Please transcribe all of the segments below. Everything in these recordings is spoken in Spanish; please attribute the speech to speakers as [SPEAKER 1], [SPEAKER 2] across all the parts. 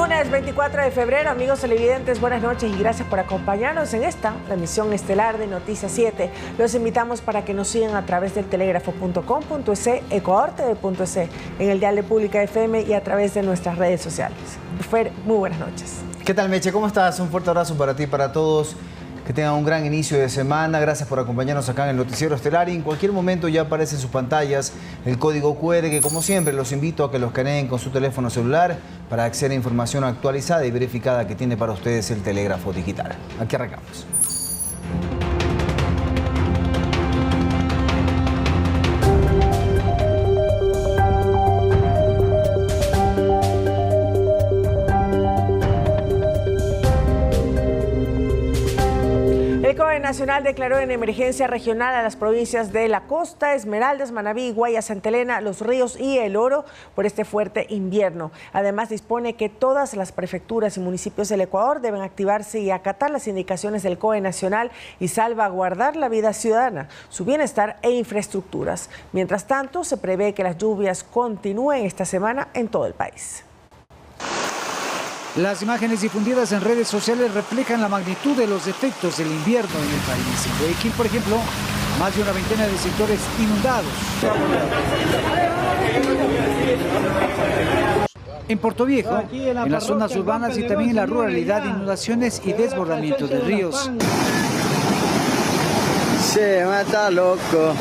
[SPEAKER 1] Lunes 24 de febrero, amigos televidentes, buenas noches y gracias por acompañarnos en esta, la emisión estelar de Noticias 7. Los invitamos para que nos sigan a través del telégrafo.com.es, ecuadortv.es, en el dial de Pública FM y a través de nuestras redes sociales. Fer, muy buenas noches.
[SPEAKER 2] ¿Qué tal, Meche? ¿Cómo estás? Un fuerte abrazo para ti y para todos. Que tengan un gran inicio de semana. Gracias por acompañarnos acá en el Noticiero Estelar. Y en cualquier momento ya aparece en sus pantallas el código QR, que como siempre los invito a que los escaneen con su teléfono celular para acceder a información actualizada y verificada que tiene para ustedes el Telégrafo Digital. Aquí arrancamos.
[SPEAKER 1] El COE Nacional declaró en emergencia regional a las provincias de La Costa, Esmeraldas, Manabí, Guayas, Santa Elena, Los Ríos y El Oro por este fuerte invierno. Además, dispone que todas las prefecturas y municipios del Ecuador deben activarse y acatar las indicaciones del COE Nacional y salvaguardar la vida ciudadana, su bienestar e infraestructuras. Mientras tanto, se prevé que las lluvias continúen esta semana en todo el país.
[SPEAKER 3] Las imágenes difundidas en redes sociales reflejan la magnitud de los efectos del invierno en el país. En Guayaquil, por ejemplo, más de una veintena de sectores inundados. En Portoviejo, en las zonas urbanas y también en la ruralidad, inundaciones y desbordamientos de ríos.
[SPEAKER 4] Se mata loco.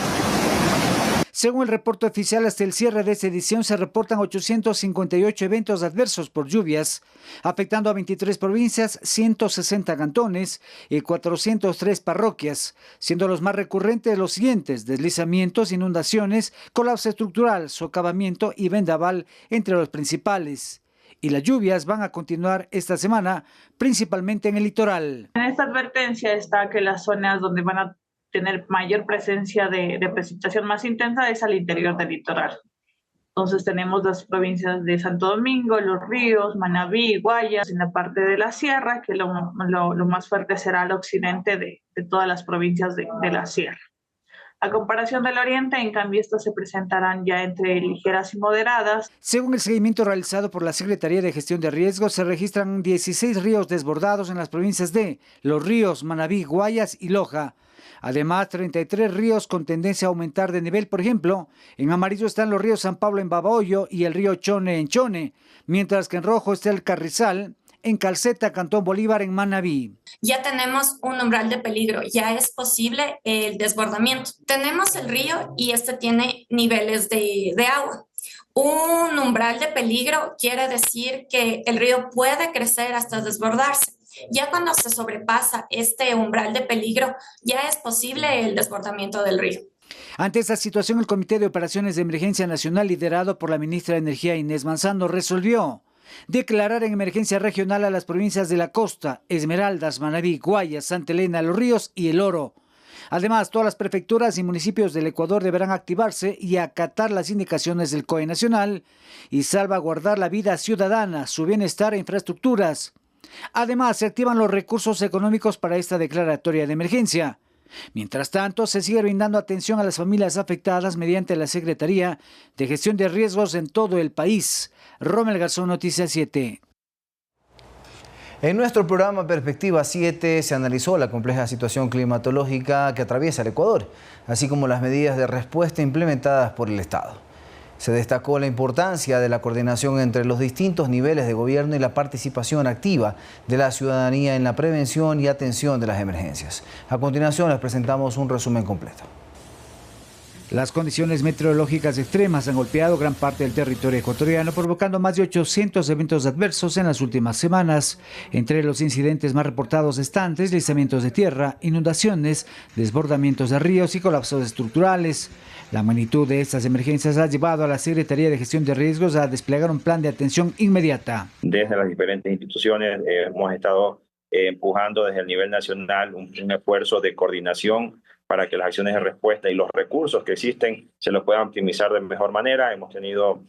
[SPEAKER 3] Según el reporte oficial, hasta el cierre de esta edición se reportan 858 eventos adversos por lluvias, afectando a 23 provincias, 160 cantones y 403 parroquias, siendo los más recurrentes los siguientes: deslizamientos, inundaciones, colapso estructural, socavamiento y vendaval, entre los principales. Y las lluvias van a continuar esta semana, principalmente en el litoral.
[SPEAKER 5] En esta advertencia está que las zonas donde van a tener mayor presencia de precipitación más intensa es al interior del litoral. Entonces tenemos las provincias de Santo Domingo, Los Ríos, Manabí, Guayas, en la parte de la sierra, que lo más fuerte será al occidente de todas las provincias de la sierra. A comparación del oriente, en cambio, estas se presentarán ya entre ligeras y moderadas.
[SPEAKER 3] Según el seguimiento realizado por la Secretaría de Gestión de Riesgos, se registran 16 ríos desbordados en las provincias de Los Ríos, Manabí, Guayas y Loja. Además, 33 ríos con tendencia a aumentar de nivel. Por ejemplo, en amarillo están los ríos San Pablo en Babahoyo y el río Chone en Chone, mientras que en rojo está el Carrizal, en Calceta, Cantón Bolívar, en Manabí.
[SPEAKER 6] Ya tenemos un umbral de peligro, ya es posible el desbordamiento. Tenemos el río y este tiene niveles de agua. Un umbral de peligro quiere decir que el río puede crecer hasta desbordarse. Ya cuando se sobrepasa este umbral de peligro, ya es posible el desbordamiento del río.
[SPEAKER 3] Ante esta situación, el Comité de Operaciones de Emergencia Nacional, liderado por la ministra de Energía Inés Manzano, resolvió declarar en emergencia regional a las provincias de La Costa, Esmeraldas, Manabí, Guayas, Santa Elena, Los Ríos y El Oro. Además, todas las prefecturas y municipios del Ecuador deberán activarse y acatar las indicaciones del COE Nacional y salvaguardar la vida ciudadana, su bienestar e infraestructuras. Además, se activan los recursos económicos para esta declaratoria de emergencia. Mientras tanto, se sigue brindando atención a las familias afectadas mediante la Secretaría de Gestión de Riesgos en todo el país. Rommel Garzón, Noticias 7.
[SPEAKER 2] En nuestro programa Perspectiva 7 se analizó la compleja situación climatológica que atraviesa el Ecuador, así como las medidas de respuesta implementadas por el Estado. Se destacó la importancia de la coordinación entre los distintos niveles de gobierno y la participación activa de la ciudadanía en la prevención y atención de las emergencias. A continuación les presentamos un resumen completo.
[SPEAKER 3] Las condiciones meteorológicas extremas han golpeado gran parte del territorio ecuatoriano, provocando más de 800 eventos adversos en las últimas semanas. Entre los incidentes más reportados están deslizamientos de tierra, inundaciones, desbordamientos de ríos y colapsos estructurales. La magnitud de estas emergencias ha llevado a la Secretaría de Gestión de Riesgos a desplegar un plan de atención inmediata.
[SPEAKER 7] Desde las diferentes instituciones hemos estado empujando desde el nivel nacional un esfuerzo de coordinación para que las acciones de respuesta y los recursos que existen se los puedan optimizar de mejor manera. Hemos tenido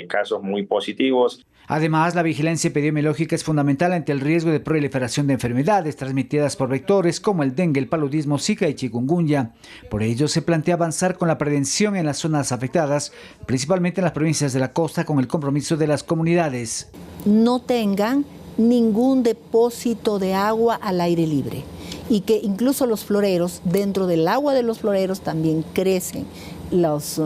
[SPEAKER 7] casos muy positivos.
[SPEAKER 3] Además, la vigilancia epidemiológica es fundamental ante el riesgo de proliferación de enfermedades transmitidas por vectores como el dengue, el paludismo, zika y chikungunya. Por ello, se plantea avanzar con la prevención en las zonas afectadas, principalmente en las provincias de la costa, con el compromiso de las comunidades.
[SPEAKER 8] No tengan ningún depósito de agua al aire libre y que incluso los floreros, dentro del agua de los floreros también crecen los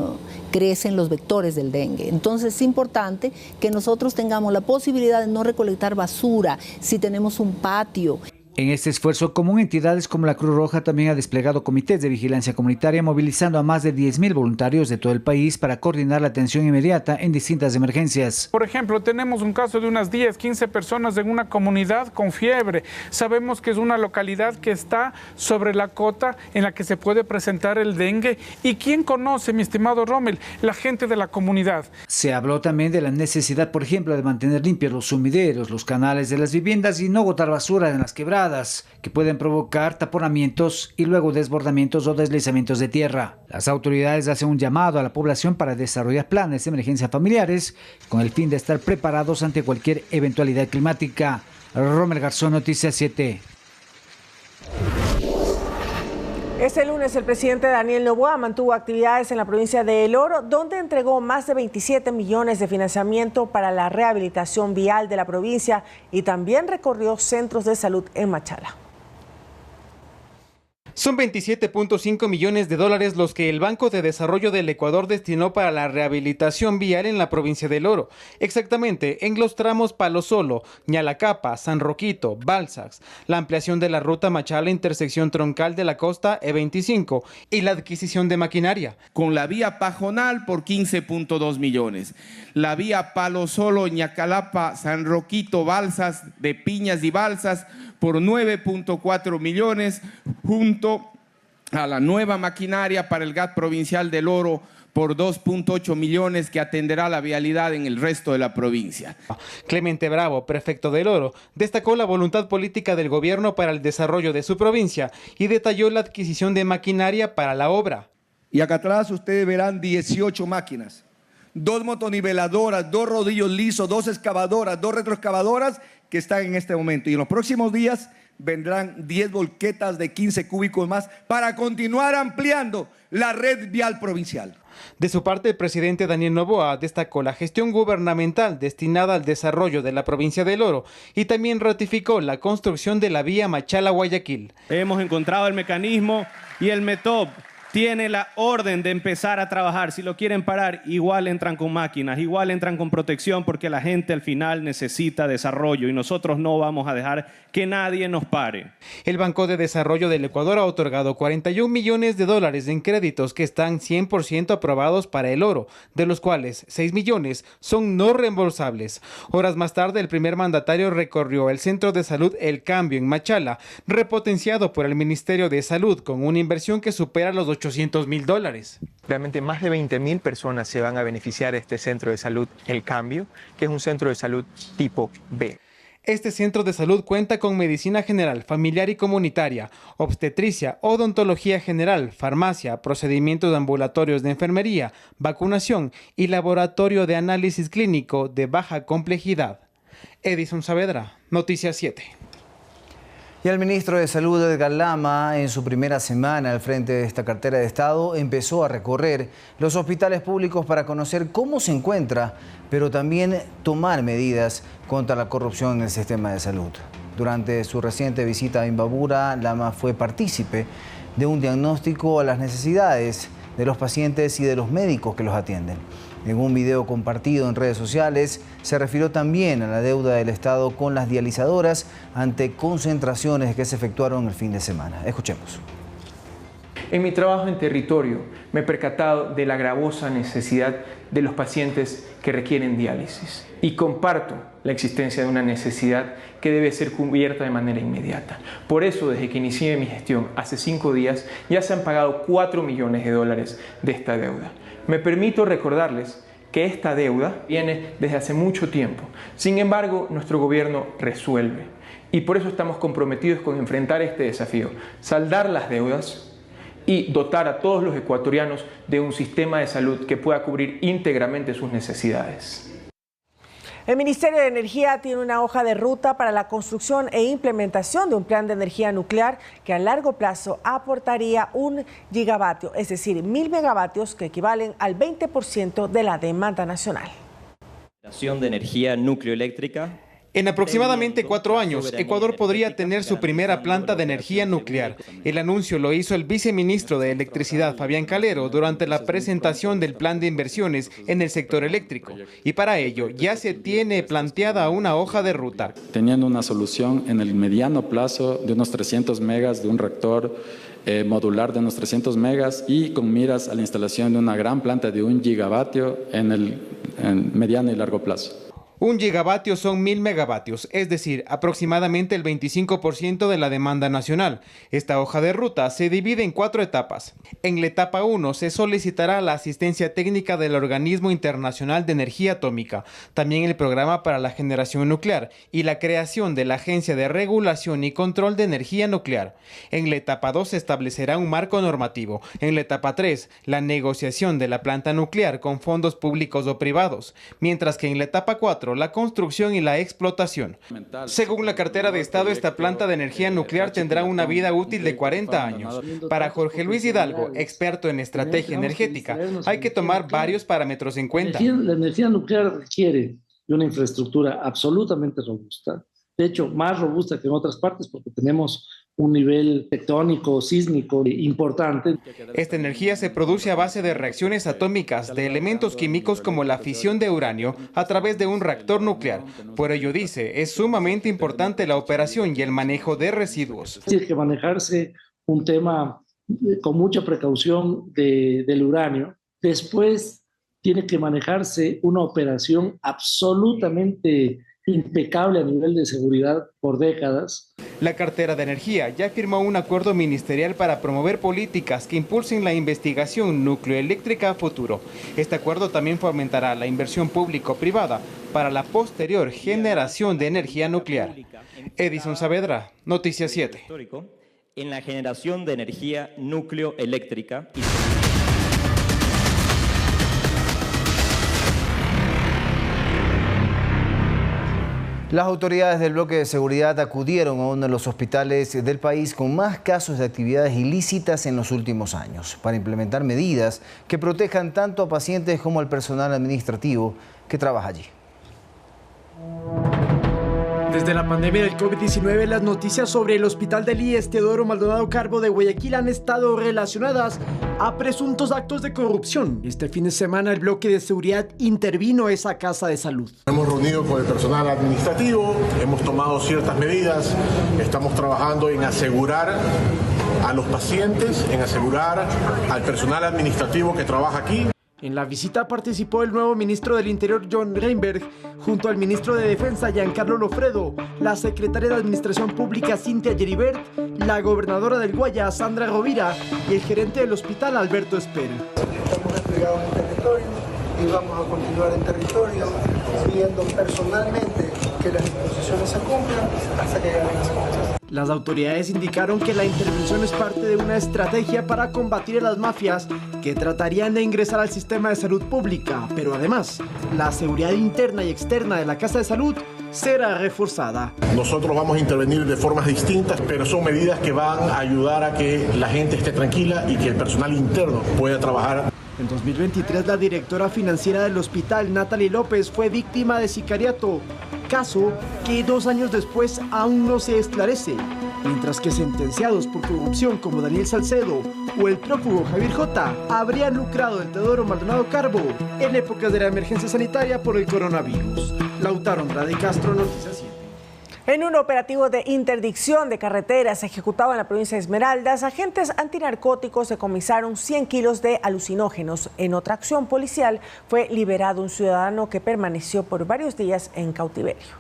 [SPEAKER 8] vectores del dengue. Entonces es importante que nosotros tengamos la posibilidad de no recolectar basura si tenemos un patio.
[SPEAKER 3] En este esfuerzo común, entidades como la Cruz Roja también ha desplegado comités de vigilancia comunitaria, movilizando a más de 10.000 voluntarios de todo el país para coordinar la atención inmediata en distintas emergencias.
[SPEAKER 9] Por ejemplo, tenemos un caso de unas 10, 15 personas en una comunidad con fiebre. Sabemos que es una localidad que está sobre la cota en la que se puede presentar el dengue. ¿Y quién conoce, mi estimado Rommel? La gente de la comunidad.
[SPEAKER 3] Se habló también de la necesidad, por ejemplo, de mantener limpios los sumideros, los canales de las viviendas y no botar basura en las quebradas, que pueden provocar taponamientos y luego desbordamientos o deslizamientos de tierra. Las autoridades hacen un llamado a la población para desarrollar planes de emergencia familiares con el fin de estar preparados ante cualquier eventualidad climática. Rommel Garzón, Noticias 7.
[SPEAKER 1] Este lunes el presidente Daniel Noboa mantuvo actividades en la provincia de El Oro, donde entregó más de 27 millones de financiamiento para la rehabilitación vial de la provincia y también recorrió centros de salud en Machala.
[SPEAKER 10] Son 27.5 millones de dólares los que el Banco de Desarrollo del Ecuador destinó para la rehabilitación vial en la provincia del Oro, exactamente en los tramos Palo Solo, Ñalacapa, San Roquito, Balsas, la ampliación de la ruta Machala, intersección troncal de la costa E25 y la adquisición de maquinaria.
[SPEAKER 11] Con la vía Pajonal por 15.2 millones, la vía Palo Solo, Ñacalapa, San Roquito, Balsas, de Piñas y Balsas por 9.4 millones, junto a la nueva maquinaria para el GAT provincial del Oro por 2.8 millones que atenderá la vialidad en el resto de la provincia.
[SPEAKER 10] Clemente Bravo, prefecto del Oro, destacó la voluntad política del gobierno para el desarrollo de su provincia y detalló la adquisición de maquinaria para la obra.
[SPEAKER 12] Y acá atrás ustedes verán 18 máquinas, 2 motoniveladoras, 2 rodillos lisos, 2 excavadoras, 2 retroexcavadoras que están en este momento. Y en los próximos días vendrán 10 volquetas de 15 cúbicos más para continuar ampliando la red vial provincial.
[SPEAKER 10] De su parte, el presidente Daniel Noboa destacó la gestión gubernamental destinada al desarrollo de la provincia del Oro y también ratificó la construcción de la vía Machala-Guayaquil.
[SPEAKER 13] Hemos encontrado el mecanismo y el METOP tiene la orden de empezar a trabajar. Si lo quieren parar, igual entran con máquinas, igual entran con protección, porque la gente al final necesita desarrollo y nosotros no vamos a dejar que nadie nos pare.
[SPEAKER 10] El Banco de Desarrollo del Ecuador ha otorgado 41 millones de dólares en créditos que están 100% aprobados para el Oro, de los cuales 6 millones son no reembolsables. Horas más tarde, el primer mandatario recorrió el Centro de Salud El Cambio en Machala, repotenciado por el Ministerio de Salud con una inversión que supera los $800,000.
[SPEAKER 14] Realmente más de 20.000 personas se van a beneficiar de este centro de salud El Cambio, que es un centro de salud tipo B.
[SPEAKER 10] Este centro de salud cuenta con medicina general, familiar y comunitaria, obstetricia, odontología general, farmacia, procedimientos ambulatorios de enfermería, vacunación y laboratorio de análisis clínico de baja complejidad. Edison Saavedra, Noticias 7.
[SPEAKER 2] Y el ministro de Salud, Edgar Lama, en su primera semana al frente de esta cartera de Estado, empezó a recorrer los hospitales públicos para conocer cómo se encuentra, pero también tomar medidas contra la corrupción en el sistema de salud. Durante su reciente visita a Imbabura, Lama fue partícipe de un diagnóstico a las necesidades de los pacientes y de los médicos que los atienden. En un video compartido en redes sociales, se refirió también a la deuda del Estado con las dializadoras ante concentraciones que se efectuaron el fin de semana. Escuchemos.
[SPEAKER 14] En mi trabajo en territorio me he percatado de la gravosa necesidad de los pacientes que requieren diálisis y comparto la existencia de una necesidad que debe ser cubierta de manera inmediata. Por eso, desde que inicié mi gestión hace 5 días, ya se han pagado 4 millones de dólares de esta deuda. Me permito recordarles que esta deuda viene desde hace mucho tiempo. Sin embargo, nuestro gobierno resuelve y por eso estamos comprometidos con enfrentar este desafío, saldar las deudas y dotar a todos los ecuatorianos de un sistema de salud que pueda cubrir íntegramente sus necesidades.
[SPEAKER 1] El Ministerio de Energía tiene una hoja de ruta para la construcción e implementación de un plan de energía nuclear que a largo plazo aportaría 1 gigavatio, es decir, 1000 megavatios, que equivalen al 20% de la demanda nacional.
[SPEAKER 15] De energía nucleoeléctrica.
[SPEAKER 10] En aproximadamente 4 años, Ecuador podría tener su primera planta de energía nuclear. El anuncio lo hizo el viceministro de Electricidad, Fabián Calero, durante la presentación del plan de inversiones en el sector eléctrico. Y para ello ya se tiene planteada una hoja de ruta.
[SPEAKER 16] Teniendo una solución en el mediano plazo de unos 300 megas de un reactor modular de unos 300 megas y con miras a la instalación de una gran planta de 1 gigavatio en mediano y largo plazo.
[SPEAKER 10] 1 gigavatio son 1000 megavatios, es decir, aproximadamente el 25% de la demanda nacional. Esta hoja de ruta se divide en 4 etapas. En la etapa 1 se solicitará la asistencia técnica del Organismo Internacional de Energía Atómica, también el Programa para la Generación Nuclear y la creación de la Agencia de Regulación y Control de Energía Nuclear. En la etapa 2 se establecerá un marco normativo. En la etapa 3, la negociación de la planta nuclear con fondos públicos o privados, mientras que en la etapa 4 la construcción y la explotación. Según la cartera de Estado, esta planta de energía nuclear tendrá una vida útil de 40 años. Para Jorge Luis Hidalgo, experto en estrategia energética, hay que tomar varios parámetros en cuenta.
[SPEAKER 17] La energía nuclear requiere de una infraestructura absolutamente robusta, de hecho más robusta que en otras partes porque tenemos un nivel tectónico, sísmico importante.
[SPEAKER 10] Esta energía se produce a base de reacciones atómicas de elementos químicos como la fisión de uranio a través de un reactor nuclear. Por ello, dice, es sumamente importante la operación y el manejo de residuos.
[SPEAKER 17] Tiene que manejarse un tema con mucha precaución del uranio. Después tiene que manejarse una operación absolutamente impecable a nivel de seguridad por décadas.
[SPEAKER 10] La cartera de energía ya firmó un acuerdo ministerial para promover políticas que impulsen la investigación nucleoeléctrica a futuro. Este acuerdo también fomentará la inversión público-privada para la posterior generación de energía nuclear. Edison Saavedra, Noticias 7.
[SPEAKER 15] En la generación de energía nucleoeléctrica.
[SPEAKER 2] Las autoridades del bloque de seguridad acudieron a uno de los hospitales del país con más casos de actividades ilícitas en los últimos años, para implementar medidas que protejan tanto a pacientes como al personal administrativo que trabaja allí.
[SPEAKER 18] Desde la pandemia del COVID-19, las noticias sobre el hospital del IES Teodoro Maldonado Carbo de Guayaquil han estado relacionadas a presuntos actos de corrupción. Este fin de semana el bloque de seguridad intervino a esa casa de salud.
[SPEAKER 19] Hemos reunido con el personal administrativo, hemos tomado ciertas medidas, estamos trabajando en asegurar a los pacientes, en asegurar al personal administrativo que trabaja aquí.
[SPEAKER 18] En la visita participó el nuevo ministro del Interior, John Reinberg, junto al ministro de Defensa, Giancarlo Lofredo, la secretaria de Administración Pública, Cintia Geribert, la gobernadora del Guaya, Sandra Rovira, y el gerente del hospital, Alberto Esper.
[SPEAKER 20] Estamos desplegados en territorio y vamos a continuar en territorio, viendo personalmente que las disposiciones se cumplan hasta que lleguen a las cosas.
[SPEAKER 18] Las autoridades indicaron que la intervención es parte de una estrategia para combatir a las mafias que tratarían de ingresar al sistema de salud pública, pero además, la seguridad interna y externa de la Casa de Salud será reforzada.
[SPEAKER 19] Nosotros vamos a intervenir de formas distintas, pero son medidas que van a ayudar a que la gente esté tranquila y que el personal interno pueda trabajar.
[SPEAKER 18] En 2023, la directora financiera del hospital, Natalie López, fue víctima de sicariato, caso que 2 años después aún no se esclarece, mientras que sentenciados por corrupción como Daniel Salcedo o el prófugo Javier J. habrían lucrado el Teodoro Maldonado Carbo en épocas de la emergencia sanitaria por el coronavirus. Lautaro Andrade Castro, Noticias 7.
[SPEAKER 1] En un operativo de interdicción de carreteras ejecutado en la provincia de Esmeraldas, agentes antinarcóticos decomisaron 100 kilos de alucinógenos. En otra acción policial fue liberado un ciudadano que permaneció por varios días en cautiverio.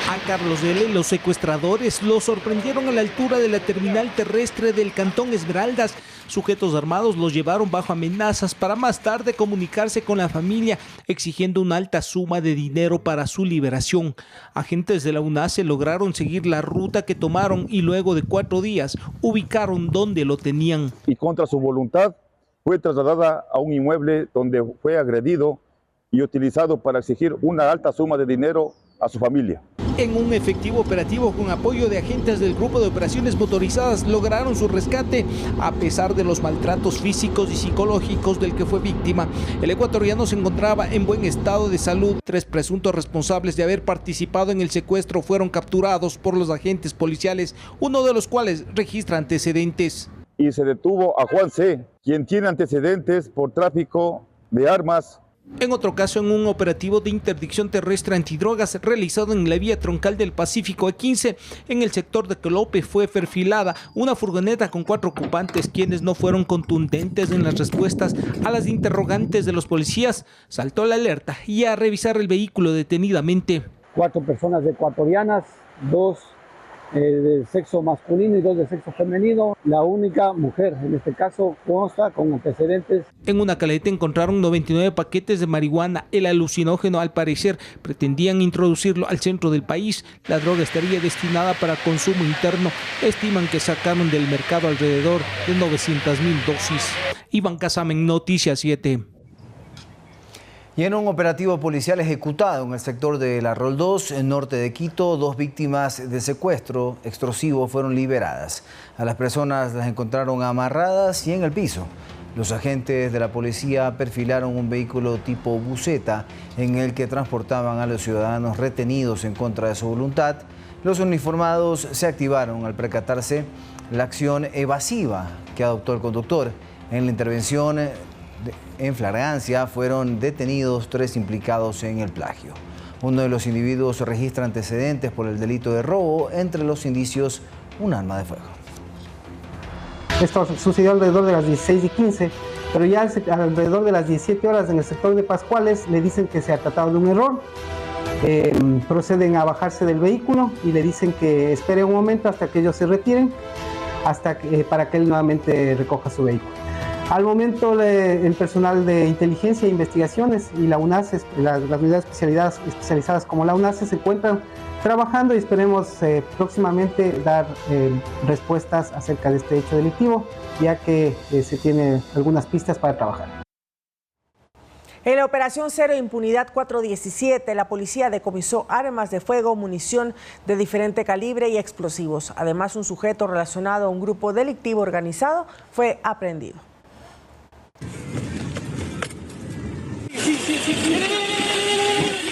[SPEAKER 21] A Carlos L., los secuestradores lo sorprendieron a la altura de la terminal terrestre del Cantón Esmeraldas, Sujetos armados los llevaron bajo amenazas para más tarde comunicarse con la familia exigiendo una alta suma de dinero para su liberación. Agentes de la UNACE lograron seguir la ruta que tomaron y luego de 4 días ubicaron donde lo tenían.
[SPEAKER 4] Y contra su voluntad fue trasladada a un inmueble donde fue agredido y utilizado para exigir una alta suma de dinero a su familia.
[SPEAKER 21] En un efectivo operativo con apoyo de agentes del Grupo de Operaciones Motorizadas lograron su rescate a pesar de los maltratos físicos y psicológicos del que fue víctima. El ecuatoriano se encontraba en buen estado de salud. 3 presuntos responsables de haber participado en el secuestro fueron capturados por los agentes policiales, uno de los cuales registra antecedentes.
[SPEAKER 4] Y se detuvo a Juan C., quien tiene antecedentes por tráfico de armas.
[SPEAKER 21] En otro caso, en un operativo de interdicción terrestre antidrogas realizado en la vía troncal del Pacífico E15, en el sector de Colope fue perfilada una furgoneta con 4 ocupantes, quienes no fueron contundentes en las respuestas a las interrogantes de los policías. Saltó la alerta y a revisar el vehículo detenidamente.
[SPEAKER 22] 4 personas ecuatorianas, 2 de sexo masculino y 2 de sexo femenino. La única mujer, en este caso, consta con antecedentes.
[SPEAKER 21] En una caleta encontraron 99 paquetes de marihuana. El alucinógeno, al parecer, pretendían introducirlo al centro del país. La droga estaría destinada para consumo interno. Estiman que sacaron del mercado alrededor de 900,000 dosis. Iván Casamen, Noticias 7.
[SPEAKER 2] Y en un operativo policial ejecutado en el sector de La Roldós, en norte de Quito, 2 víctimas de secuestro extorsivo fueron liberadas. A las personas las encontraron amarradas y en el piso. Los agentes de la policía perfilaron un vehículo tipo buseta en el que transportaban a los ciudadanos retenidos en contra de su voluntad. Los uniformados se activaron al percatarse la acción evasiva que adoptó el conductor. En la intervención en flagrancia fueron detenidos 3 implicados en el plagio. Uno de los individuos registra antecedentes por el delito de robo, entre los indicios un arma de fuego.
[SPEAKER 23] Esto sucedió alrededor de las 16:15, pero ya alrededor de las 17 horas en el sector de Pascuales le dicen que se ha tratado de un error. Proceden a bajarse del vehículo y le dicen que espere un momento hasta que ellos se retiren, para que él nuevamente recoja su vehículo. Al momento, el personal de inteligencia e investigaciones y la UNACE, las unidades especializadas como la UNACE, se encuentran trabajando y esperemos próximamente dar respuestas acerca de este hecho delictivo, ya que se tiene algunas pistas para trabajar.
[SPEAKER 1] En la operación Cero Impunidad 417, la policía decomisó armas de fuego, munición de diferente calibre y explosivos. Además, un sujeto relacionado a un grupo delictivo organizado fue aprehendido.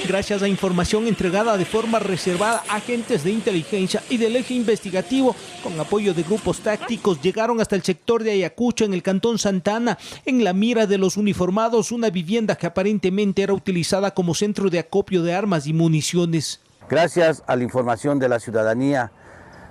[SPEAKER 21] Gracias a información entregada de forma reservada, agentes de inteligencia y del eje investigativo, con apoyo de grupos tácticos, llegaron hasta el sector de Ayacucho, en el cantón Santana. En la mira de los uniformados, una vivienda que aparentemente era utilizada como centro de acopio de armas y municiones.
[SPEAKER 24] Gracias a la información de la ciudadanía,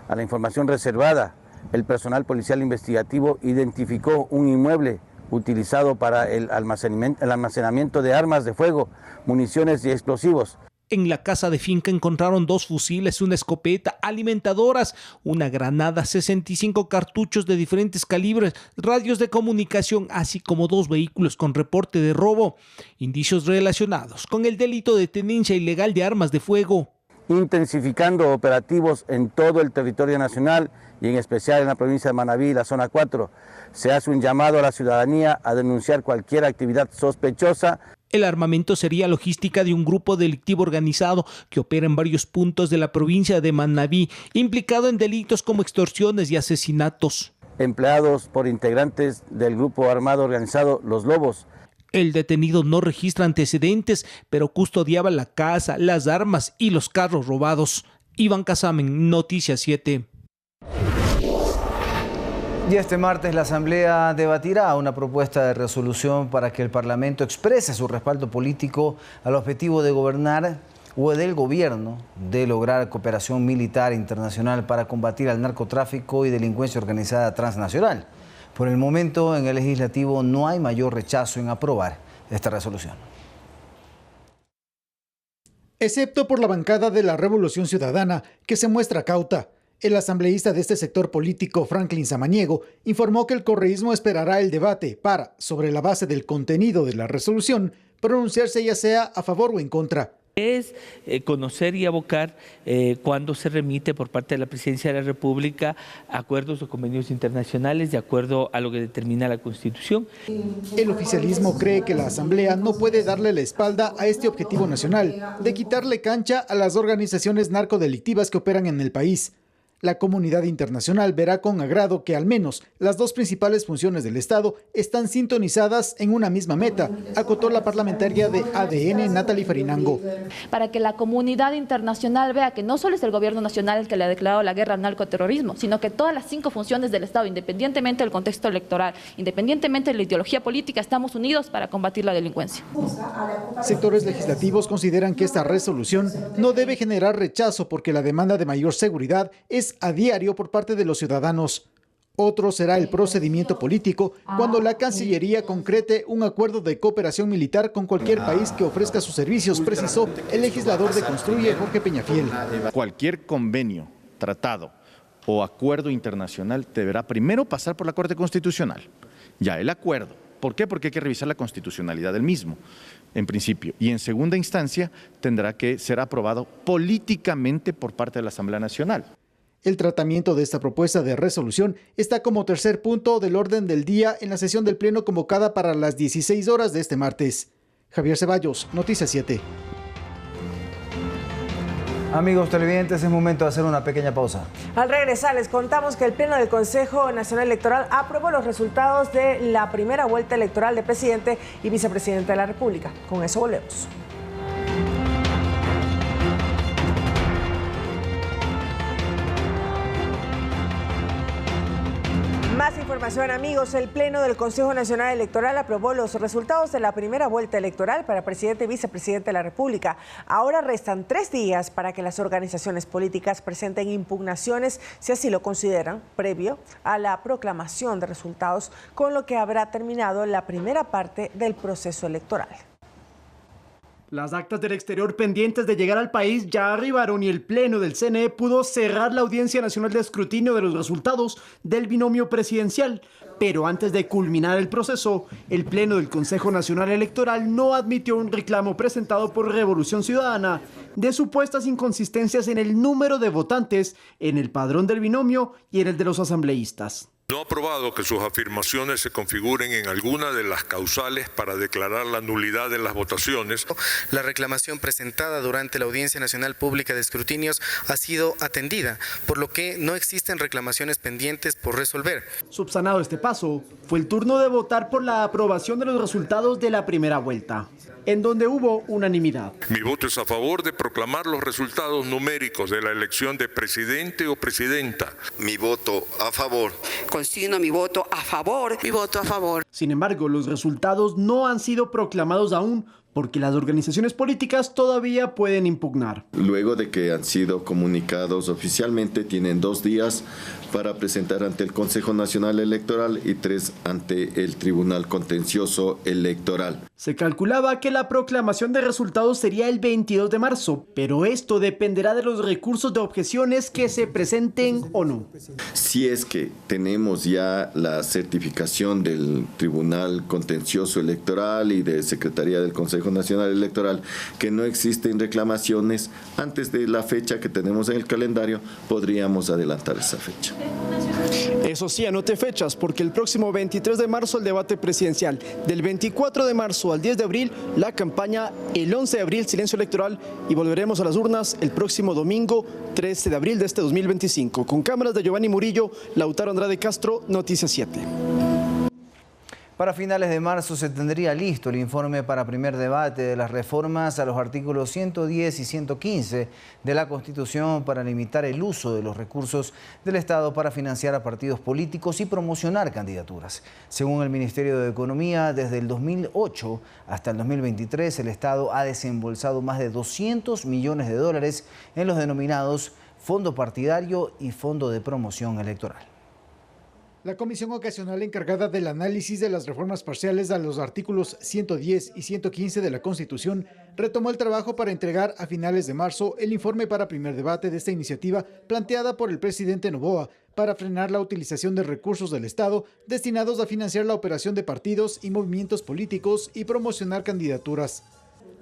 [SPEAKER 24] a la información reservada, el personal policial investigativo identificó un inmueble utilizado para el almacenamiento de armas de fuego, municiones y explosivos.
[SPEAKER 21] En la casa de finca encontraron 2 fusiles, una escopeta, alimentadoras, una granada, 65 cartuchos de diferentes calibres, radios de comunicación, así como 2 vehículos con reporte de robo. Indicios relacionados con el delito de tenencia ilegal de armas de fuego.
[SPEAKER 24] Intensificando operativos en todo el territorio nacional y en especial en la provincia de Manabí y la zona 4. Se hace un llamado a la ciudadanía a denunciar cualquier actividad sospechosa.
[SPEAKER 21] El armamento sería logística de un grupo delictivo organizado que opera en varios puntos de la provincia de Manabí, implicado en delitos como extorsiones y asesinatos.
[SPEAKER 24] Empleados por integrantes del grupo armado organizado Los Lobos.
[SPEAKER 21] El detenido no registra antecedentes, pero custodiaba la casa, las armas y los carros robados. Iván Casamen, Noticias 7.
[SPEAKER 2] Y este martes la Asamblea debatirá una propuesta de resolución para que el Parlamento exprese su respaldo político al objetivo de gobernar o del gobierno de lograr cooperación militar internacional para combatir al narcotráfico y delincuencia organizada transnacional. Por el momento, en el legislativo no hay mayor rechazo en aprobar esta resolución.
[SPEAKER 25] Excepto por la bancada de la Revolución Ciudadana, que se muestra cauta.
[SPEAKER 5] El asambleísta de este sector político, Franklin Samaniego, informó que el correísmo esperará el debate para, sobre la base del contenido de la resolución, pronunciarse ya sea a favor o en contra.
[SPEAKER 6] Es conocer y abocar cuando se remite por parte de la Presidencia de la República acuerdos o convenios internacionales de acuerdo a lo que determina la Constitución.
[SPEAKER 5] El oficialismo cree que la Asamblea no puede darle la espalda a este objetivo nacional de quitarle cancha a las organizaciones narcodelictivas que operan en el país. La comunidad internacional verá con agrado que al menos las dos principales funciones del Estado están sintonizadas en una misma meta, acotó la parlamentaria de ADN, Natalie Farinango.
[SPEAKER 7] Para que la comunidad internacional vea que no solo es el gobierno nacional el que le ha declarado la guerra al narcoterrorismo, sino que todas las 5 funciones del Estado, independientemente del contexto electoral, independientemente de la ideología política, estamos unidos para combatir la delincuencia.
[SPEAKER 5] Sectores legislativos consideran que esta resolución no debe generar rechazo porque la demanda de mayor seguridad es a diario por parte de los ciudadanos. Otro será el procedimiento político cuando la Cancillería concrete un acuerdo de cooperación militar con cualquier país que ofrezca sus servicios, precisó el legislador de Construye, Jorge Peñafiel.
[SPEAKER 8] Cualquier convenio, tratado o acuerdo internacional deberá primero pasar por la Corte Constitucional. Ya el acuerdo. ¿Por qué? Porque hay que revisar la constitucionalidad del mismo, en principio. Y en segunda instancia tendrá que ser aprobado políticamente por parte de la Asamblea Nacional.
[SPEAKER 5] El tratamiento de esta propuesta de resolución está como tercer punto del orden del día en la sesión del Pleno convocada para las 16 horas de este martes. Javier Ceballos, Noticias 7.
[SPEAKER 2] Amigos televidentes, es momento de hacer una pequeña pausa.
[SPEAKER 1] Al regresar les contamos que el Pleno del Consejo Nacional Electoral aprobó los resultados de la primera vuelta electoral de presidente y vicepresidente de la República. Con eso volvemos. Más información, amigos. El Pleno del Consejo Nacional Electoral aprobó los resultados de la primera vuelta electoral para presidente y vicepresidente de la República. Ahora restan 3 días para que las organizaciones políticas presenten impugnaciones, si así lo consideran, previo a la proclamación de resultados, con lo que habrá terminado la primera parte del proceso electoral.
[SPEAKER 18] Las actas del exterior pendientes de llegar al país ya arribaron y el Pleno del CNE pudo cerrar la Audiencia Nacional de Escrutinio de los resultados del binomio presidencial. Pero antes de culminar el proceso, el Pleno del Consejo Nacional Electoral no admitió un reclamo presentado por Revolución Ciudadana de supuestas inconsistencias en el número de votantes, en el padrón del binomio y en el de los asambleístas.
[SPEAKER 25] No ha probado que sus afirmaciones se configuren en alguna de las causales para declarar la nulidad de las votaciones.
[SPEAKER 26] La reclamación presentada durante la Audiencia Nacional Pública de Escrutinios ha sido atendida, por lo que no existen reclamaciones pendientes por resolver.
[SPEAKER 18] Subsanado este paso, fue el turno de votar por la aprobación de los resultados de la primera vuelta, en donde hubo unanimidad.
[SPEAKER 25] Mi voto es a favor de proclamar los resultados numéricos de la elección de presidente o presidenta.
[SPEAKER 27] Mi voto a favor. Consigno mi voto a favor. Mi voto a favor.
[SPEAKER 18] Sin embargo, los resultados no han sido proclamados aún porque las organizaciones políticas todavía pueden impugnar.
[SPEAKER 27] Luego de que han sido comunicados oficialmente, tienen 2 días para presentar ante el Consejo Nacional Electoral y 3 ante el Tribunal Contencioso Electoral.
[SPEAKER 18] Se calculaba que la proclamación de resultados sería el 22 de marzo, pero esto dependerá de los recursos de objeciones que se presenten o no.
[SPEAKER 27] Si es que tenemos ya la certificación del Tribunal Contencioso Electoral y de Secretaría del Consejo Nacional Electoral que no existen reclamaciones, antes de la fecha que tenemos en el calendario, podríamos adelantar esa fecha.
[SPEAKER 18] Eso sí, anote fechas, porque el próximo 23 de marzo el debate presidencial, del 24 de marzo al 10 de abril la campaña, el 11 de abril silencio electoral y volveremos a las urnas el próximo domingo 13 de abril de este 2025. Con cámaras de Giovanni Murillo, Lautaro Andrade Castro, Noticias 7.
[SPEAKER 2] Para finales de marzo se tendría listo el informe para primer debate de las reformas a los artículos 110 y 115 de la Constitución para limitar el uso de los recursos del Estado para financiar a partidos políticos y promocionar candidaturas. Según el Ministerio de Economía, desde el 2008 hasta el 2023 el Estado ha desembolsado más de 200 millones de dólares en los denominados Fondo Partidario y Fondo de Promoción Electoral.
[SPEAKER 5] La comisión ocasional encargada del análisis de las reformas parciales a los artículos 110 y 115 de la Constitución retomó el trabajo para entregar a finales de marzo el informe para primer debate de esta iniciativa planteada por el presidente Noboa para frenar la utilización de recursos del Estado destinados a financiar la operación de partidos y movimientos políticos y promocionar candidaturas.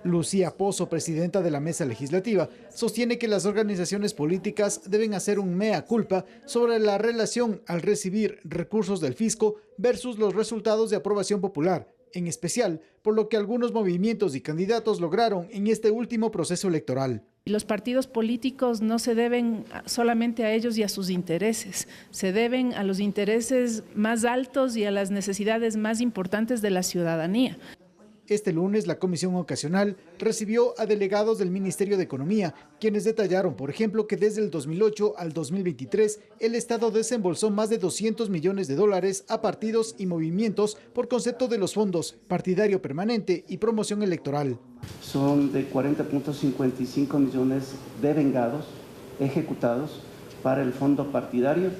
[SPEAKER 5] Lucía Pozo, presidenta de la mesa legislativa, sostiene que las organizaciones políticas deben hacer un mea culpa sobre la relación al recibir recursos del fisco versus los resultados de aprobación popular, en especial por lo que algunos movimientos y candidatos lograron en este último proceso electoral.
[SPEAKER 3] Los partidos políticos no se deben solamente a ellos y a sus intereses, se deben a los intereses más altos y a las necesidades más importantes de la ciudadanía.
[SPEAKER 5] Este lunes, la comisión ocasional recibió a delegados del Ministerio de Economía, quienes detallaron, por ejemplo, que desde el 2008 al 2023, el Estado desembolsó más de $200 millones a partidos y movimientos por concepto de los fondos partidario permanente y promoción electoral.
[SPEAKER 9] Son de 40.55 millones devengados, ejecutados para el fondo partidario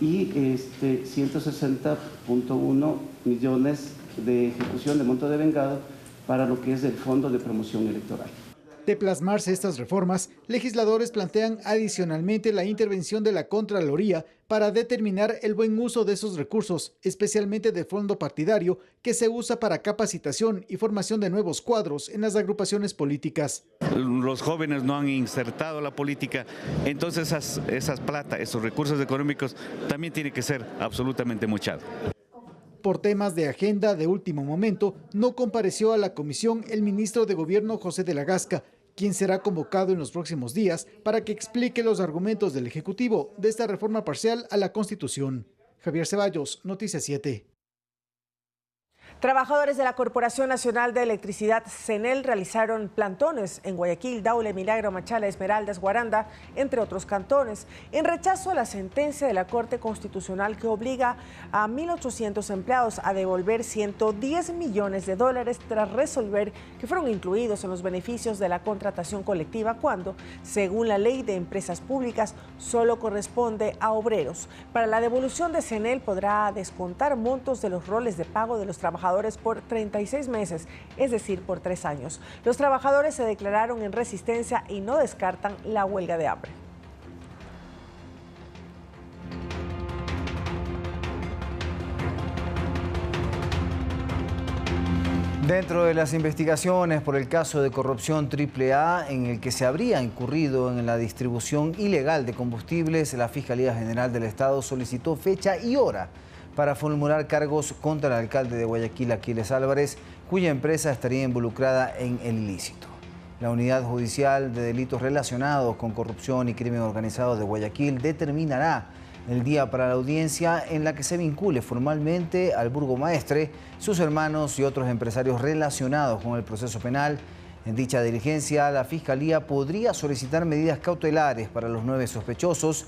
[SPEAKER 9] y 160.1 millones de ejecución de monto devengado para lo que es el Fondo de Promoción Electoral.
[SPEAKER 5] De plasmarse estas reformas, legisladores plantean adicionalmente la intervención de la Contraloría para determinar el buen uso de esos recursos, especialmente del fondo partidario que se usa para capacitación y formación de nuevos cuadros en las agrupaciones políticas.
[SPEAKER 11] Los jóvenes no han insertado la política, entonces esas plata, esos recursos económicos también tienen que ser absolutamente mochados.
[SPEAKER 5] Por temas de agenda de último momento, no compareció a la comisión el ministro de Gobierno José de la Gasca, quien será convocado en los próximos días para que explique los argumentos del Ejecutivo de esta reforma parcial a la Constitución. Javier Ceballos, Noticias 7.
[SPEAKER 1] Trabajadores de la Corporación Nacional de Electricidad, CNEL, realizaron plantones en Guayaquil, Daule, Milagro, Machala, Esmeraldas, Guaranda, entre otros cantones, en rechazo a la sentencia de la Corte Constitucional que obliga a 1.800 empleados a devolver $110 millones tras resolver que fueron incluidos en los beneficios de la contratación colectiva cuando, según la Ley de Empresas Públicas, solo corresponde a obreros. Para la devolución de CNEL podrá descontar montos de los roles de pago de los trabajadores por 36 meses, es decir, por 3 años. Los trabajadores se declararon en resistencia y no descartan la huelga de hambre.
[SPEAKER 2] Dentro de las investigaciones por el caso de corrupción AAA en el que se habría incurrido en la distribución ilegal de combustibles, la Fiscalía General del Estado solicitó fecha y hora para formular cargos contra el alcalde de Guayaquil, Aquiles Álvarez, cuya empresa estaría involucrada en el ilícito. La Unidad Judicial de Delitos Relacionados con Corrupción y Crimen Organizado de Guayaquil determinará el día para la audiencia en la que se vincule formalmente al burgomaestre, sus hermanos y otros empresarios relacionados con el proceso penal. En dicha diligencia, la Fiscalía podría solicitar medidas cautelares para los 9 sospechosos.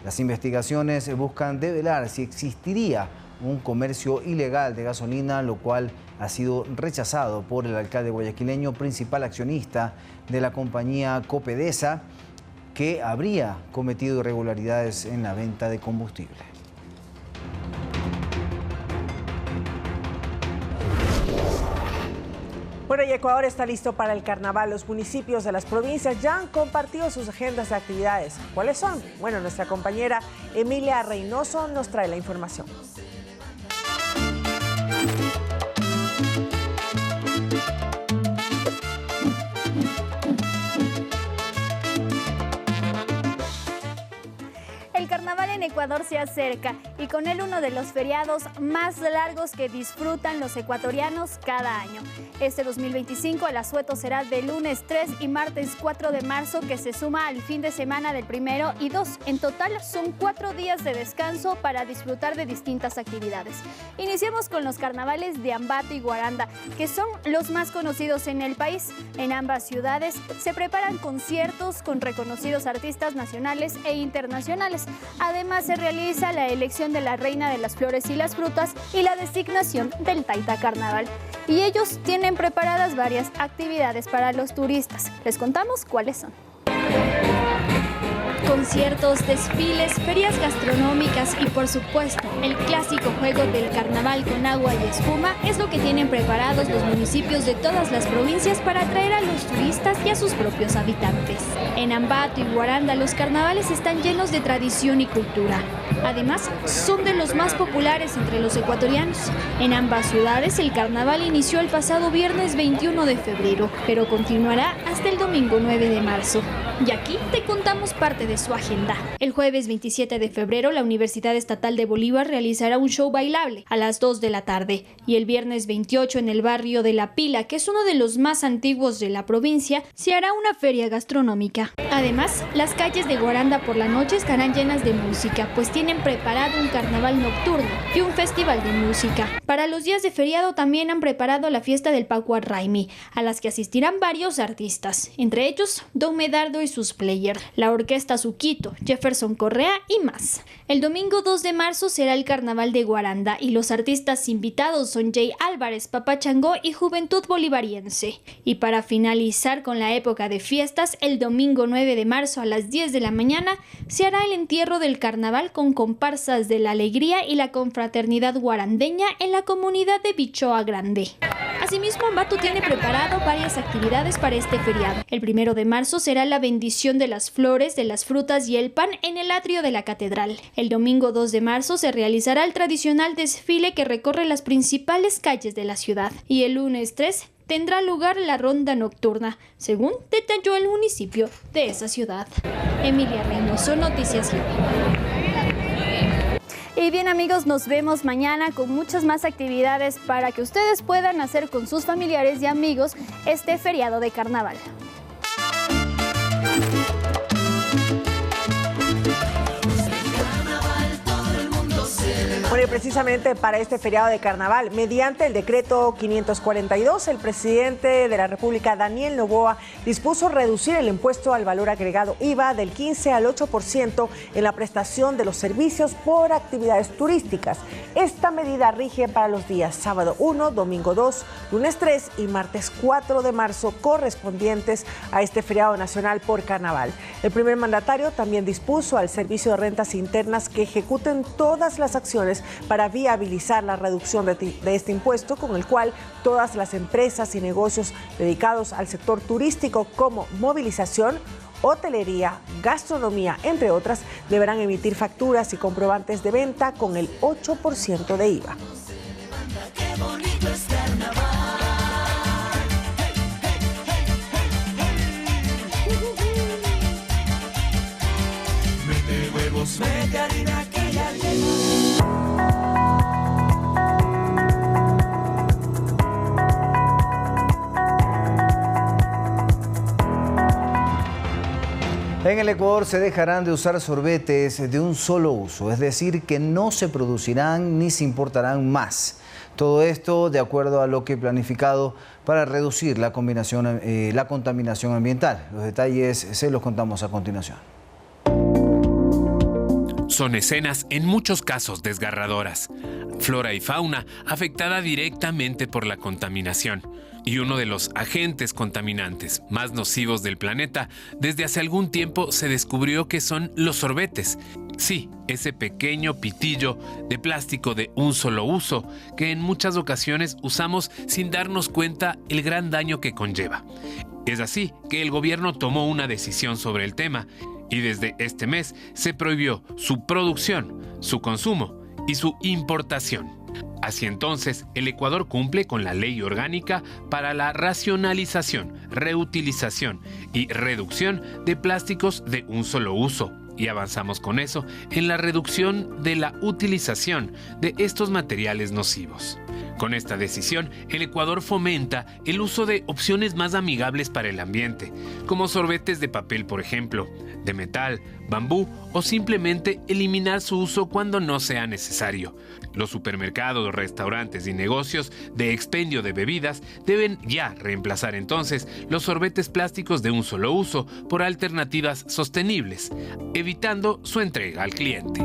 [SPEAKER 2] Las investigaciones buscan develar si existiría un comercio ilegal de gasolina, lo cual ha sido rechazado por el alcalde guayaquileño, principal accionista de la compañía Copedesa, que habría cometido irregularidades en la venta de combustible.
[SPEAKER 1] Bueno, y Ecuador está listo para el carnaval. Los municipios de las provincias ya han compartido sus agendas de actividades. ¿Cuáles son? Bueno, nuestra compañera Emilia Reynoso nos trae la información.
[SPEAKER 12] El carnaval en Ecuador se acerca y con él uno de los feriados más largos que disfrutan los ecuatorianos cada año. Este 2025 el asueto será de lunes 3 y martes 4 de marzo, que se suma al fin de semana del 1 y 2. En total son 4 días de descanso para disfrutar de distintas actividades. Iniciamos con los carnavales de Ambato y Guaranda, que son los más conocidos en el país. En ambas ciudades se preparan conciertos con reconocidos artistas nacionales e internacionales. Además, se realiza la elección de la reina de las flores y las frutas y la designación del Taita Carnaval. Y ellos tienen preparadas varias actividades para los turistas. Les contamos cuáles son. conciertos, desfiles, ferias gastronómicas y por supuesto el clásico juego del carnaval con agua y espuma es lo que tienen preparados los municipios de todas las provincias para atraer a los turistas y a sus propios habitantes. En Ambato y Guaranda los carnavales están llenos de tradición y cultura. Además, son de los más populares entre los ecuatorianos. En ambas ciudades el carnaval inició el pasado viernes 21 de febrero, pero continuará hasta el domingo 9 de marzo. Y aquí te contamos parte de su agenda. El jueves 27 de febrero, la Universidad Estatal de Bolívar realizará un show bailable a las 2 de la tarde. Y el viernes 28, en el barrio de La Pila, que es uno de los más antiguos de la provincia, se hará una feria gastronómica. Además, las calles de Guaranda por la noche estarán llenas de música, pues tienen preparado un carnaval nocturno y un festival de música. Para los días de feriado también han preparado la fiesta del Paco Arraimi, a las que asistirán varios artistas, entre ellos Don Medardo y sus players, la orquesta Suquito, Jefferson Correa y más. El domingo 2 de marzo será el carnaval de Guaranda y los artistas invitados son Jay Álvarez, Papá Changó y Juventud Bolivariense. Y para finalizar con la época de fiestas, el domingo 9 de marzo a las 10 de la mañana se hará el entierro del carnaval con comparsas de la alegría y la confraternidad guarandeña en la comunidad de Bichoa Grande. Asimismo, Ambato tiene preparado varias actividades para este feriado. El 1 de marzo será la bendición de las flores, de las frutas y el pan en el atrio de la catedral. El domingo 2 de marzo se realizará el tradicional desfile que recorre las principales calles de la ciudad. Y el lunes 3 tendrá lugar la ronda nocturna, según detalló el municipio de esa ciudad. Emilia Reynoso, Noticias Live. Y bien amigos, nos vemos mañana con muchas más actividades para que ustedes puedan hacer con sus familiares y amigos este feriado de carnaval.
[SPEAKER 1] Bueno, y precisamente para este feriado de carnaval, mediante el decreto 542, el presidente de la República, Daniel Noboa, dispuso reducir el impuesto al valor agregado IVA del 15 al 8% en la prestación de los servicios por actividades turísticas. Esta medida rige para los días sábado 1, domingo 2, lunes 3 y martes 4 de marzo correspondientes a este feriado nacional por carnaval. El primer mandatario también dispuso al Servicio de Rentas Internas que ejecuten todas las acciones para viabilizar la reducción de este impuesto, con el cual todas las empresas y negocios dedicados al sector turístico como movilización, hotelería, gastronomía, entre otras, deberán emitir facturas y comprobantes de venta con el 8% de IVA.
[SPEAKER 2] En el Ecuador se dejarán de usar sorbetes de un solo uso, es decir, que no se producirán ni se importarán más. Todo esto de acuerdo a lo que planificado para reducir la contaminación ambiental. Los detalles se los contamos a continuación.
[SPEAKER 10] Son escenas en muchos casos desgarradoras. Flora y fauna afectada directamente por la contaminación. Y uno de los agentes contaminantes más nocivos del planeta, desde hace algún tiempo se descubrió que son los sorbetes. Sí, ese pequeño pitillo de plástico de un solo uso que en muchas ocasiones usamos sin darnos cuenta el gran daño que conlleva. Es así que el gobierno tomó una decisión sobre el tema y desde este mes se prohibió su producción, su consumo y su importación. Así entonces, el Ecuador cumple con la Ley Orgánica para la racionalización, reutilización y reducción de plásticos de un solo uso. Y avanzamos con eso en la reducción de la utilización de estos materiales nocivos. Con esta decisión, el Ecuador fomenta el uso de opciones más amigables para el ambiente, como sorbetes de papel, por ejemplo, de metal, bambú o simplemente eliminar su uso cuando no sea necesario. Los supermercados, restaurantes y negocios de expendio de bebidas deben ya reemplazar entonces los sorbetes plásticos de un solo uso por alternativas sostenibles, evitando su entrega al cliente.